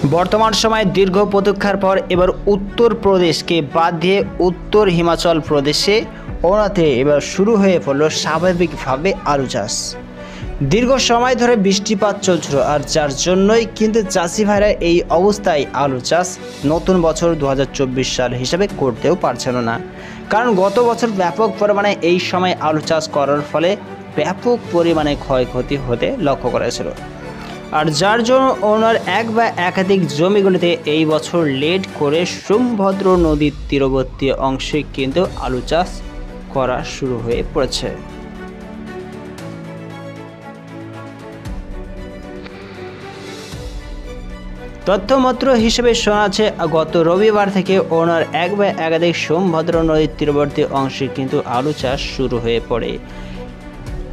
বর্তমান সময়ে দীর্ঘ প্রতীক্ষার পর এবার উত্তরপ্রদেশকে বাদ দিয়ে উত্তর হিমাচল প্রদেশে ওড়াতে এবার শুরু হয়ে পড়ল স্বাভাবিকভাবে আলু চাষ। দীর্ঘ সময় ধরে বৃষ্টিপাত চলছিল, আর যার জন্যই কিন্তু চাষি ভাইরা এই অবস্থায় আলু চাষ নতুন বছর 2024 সাল হিসেবে করতেও পারছিল না। কারণ গত বছর ব্যাপক পরিমাণে এই সময় আলু চাষ করার ফলে ব্যাপক পরিমাণে ক্ষয়ক্ষতি হতে লক্ষ্য করেছিল, আর যার জন্য ওনার এক বা একাধিক জমিগুলিতে এই বছর লেট করে সোমভদ্র নদীর তীরবর্তী অংশে কিন্তু আলু চাষ করা শুরু হয়ে পড়েছে। তথ্যমাত্র হিসেবে শোনা যাচ্ছে গত রবিবার থেকে ওনার এক বা একাধিক সোমভদ্র নদীর তীরবর্তী অংশে কিন্তু আলু চাষ শুরু হয়ে পড়ে।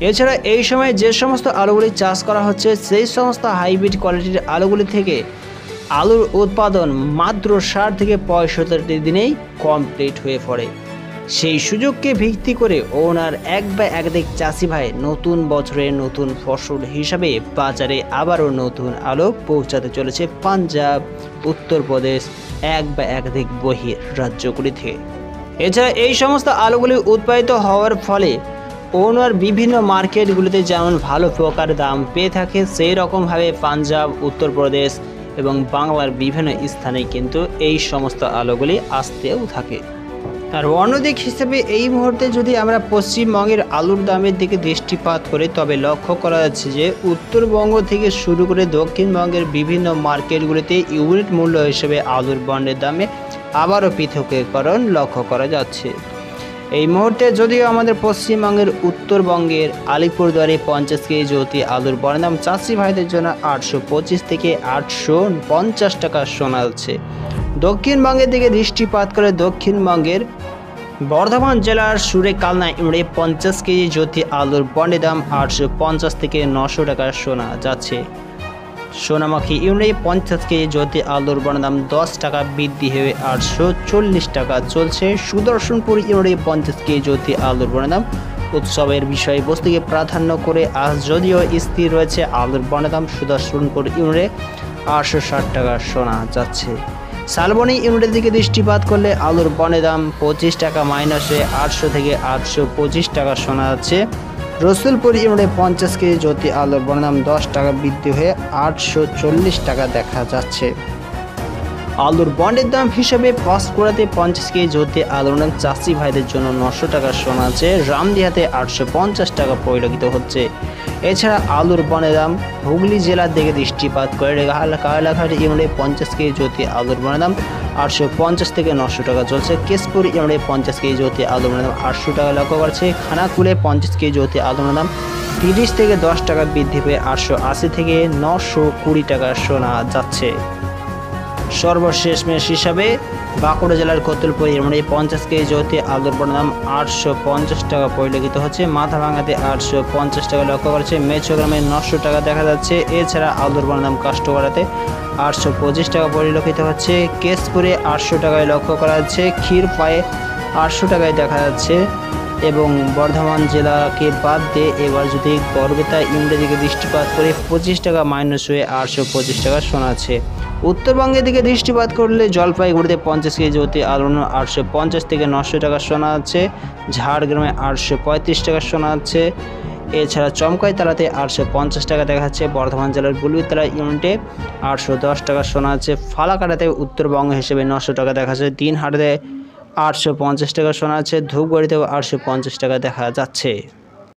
এছাড়া এই সময় যে সমস্ত আলুগুলি চাষ করা হচ্ছে সেই সমস্ত হাইব্রিড কোয়ালিটির আলুগুলি থেকে আলুর উৎপাদন মাত্র 60 থেকে 65 দিনেই কমপ্লিট হয়ে পড়ে। সেই সুযোগকে ভিত্তি করে ওনার এক বা একাধিক চাষি ভাই নতুন বছরের নতুন ফসল হিসাবে বাজারে আবারও নতুন আলু পৌঁছাতে চলেছে পাঞ্জাব, উত্তরপ্রদেশ এক বা একাধিক বহির রাজ্যগুলি থেকে। এছাড়া এই সমস্ত আলুগুলি উৎপাদিত হওয়ার ফলে ওনার বিভিন্ন মার্কেটগুলিতে যেমন ভালো প্রকার দাম পেয়ে থাকে, সেই রকমভাবে পাঞ্জাব, উত্তরপ্রদেশ এবং বাংলার বিভিন্ন স্থানে কিন্তু এই সমস্ত আলুগুলি আসতেও থাকে। আর অন্যদিক হিসেবে এই মুহূর্তে যদি আমরা পশ্চিমবঙ্গের আলুর দামের দিকে দৃষ্টিপাত করি, তবে লক্ষ্য করা যাচ্ছে যে উত্তরবঙ্গ থেকে শুরু করে দক্ষিণবঙ্গের বিভিন্ন মার্কেটগুলিতে ইউনিট মূল্য হিসেবে আলুর বন্ডের দামে আবারও পৃথকীকরণ লক্ষ্য করা যাচ্ছে। এই মুহূর্তে যদিও আমাদের পশ্চিমবঙ্গের উত্তরবঙ্গের আলিপুরদুয়ারে 50 কেজি জ্যোতি আলুর বন্ডের দাম চাষি ভাইদের জন্য 825 থেকে 850 টাকা শোনা যাচ্ছে। দক্ষিণবঙ্গের দিকে দৃষ্টিপাত করে দক্ষিণবঙ্গের বর্ধমান জেলার সুরে কালনা ইউনিটে 50 কেজি জ্যোতি আলুর বন্ডের দাম 850 থেকে 900 টাকা শোনা যাচ্ছে। সোনামুখী ইউনিটে 50 কেজি জ্যোতি আলুর বন্ডের দাম 10 টাকা বৃদ্ধি হয়ে 840 টাকা চলছে। সুদর্শনপুর ইউনিটে 50 কেজি জ্যোতি আলুর বন্ডের দাম উৎসবের বিষয়বস্তুকে প্রাধান্য করে আজ যদিও স্থির রয়েছে আলুর বন্ডের দাম সুদর্শনপুর ইউনিটে 860 টাকা শোনা যাচ্ছে। শালবনী ইউনিটের দিকে দৃষ্টিপাত করলে আলুর বন্ডের দাম 25 টাকা মাইনাস হয়ে 800 থেকে 825 টাকা শোনা যাচ্ছে। রসুলপুর ইউনিটে 50 কেজি জ্যোতি আলুর বন্ডের দাম 10 টাকা বৃদ্ধি হয়ে 840 টাকা দেখা যাচ্ছে। আলুর বন্ডের দাম হিসেবে পাঁশকুড়াতে 50 কেজি জ্যোতি আলুর দাম চাষি ভাইদের জন্য 900 টাকা শোনা যাচ্ছে। রামদিহাতে 850 টাকা পরিলক্ষিত হচ্ছে। এছাড়া আলুর বন্ডের দাম হুগলি জেলার দিকে দৃষ্টিপাত করে কায়লাঘাট ইউনিটে 50 কেজি জ্যোতি আলুর বন্ডের দাম 850 থেকে 900 টাকা চলছে। কেশপুর ইউনিটে 50 কেজি জ্যোতি আলুর বন্ডের দাম 800 টাকা লক্ষ্য করছে। খানাকুলে 50 কেজি জ্যোতি আলুর দাম 30 থেকে 10 টাকা বৃদ্ধি পেয়ে 880 থেকে 920 টাকা শোনা যাচ্ছে। সর্বশেষ মেশ হিসাবে বাঁকুড়া জেলার কতুলপুর ইউনিটে 50 কেজি জ্যোতি আলুর বন্ডের দাম 850 টাকা পরিলক্ষিত হচ্ছে। মাথাভাঙাতে 850 টাকা লক্ষ্য করছে। মেচোগ্রামে 900 টাকা দেখা যাচ্ছে। এছাড়া আলুর বন্ডের দাম কাষ্টগড়াতে 825 টাকা পরিলক্ষিত হচ্ছে। কেশপুরে 800 টাকায় লক্ষ্য করা যাচ্ছে। ক্ষীরপায়ে 800 টাকায় দেখা যাচ্ছে। এবং বর্ধমান জেলাকে বাদ দিয়ে এবার যদি গড়বেতা ইউনিটের দিকে দৃষ্টিপাত করে 25 টাকা মাইনাস হয়ে 825 টাকা শোনাচ্ছে। উত্তরবঙ্গের দিকে দৃষ্টিপাত করলে জলপাইগুড়িতে 50 কেজি জ্যোতি আলুর দাম 850 থেকে 900 টাকা শোনা যাচ্ছে। ঝাড়গ্রামে 835 টাকা শোনা যাচ্ছে। এছাড়া চমকাইতলাতে 850 টাকা দেখা যাচ্ছে। বর্ধমান জেলার বুলবিতলা ইউনিটে 810 টাকা শোনা যাচ্ছে। ফালাকাটাতে উত্তরবঙ্গ হিসেবে 900 টাকা দেখা যাচ্ছে। দিনহাটাতে 850 টাকা শোনা যাচ্ছে। ধূপগুড়িতেও 850 টাকা দেখা যাচ্ছে।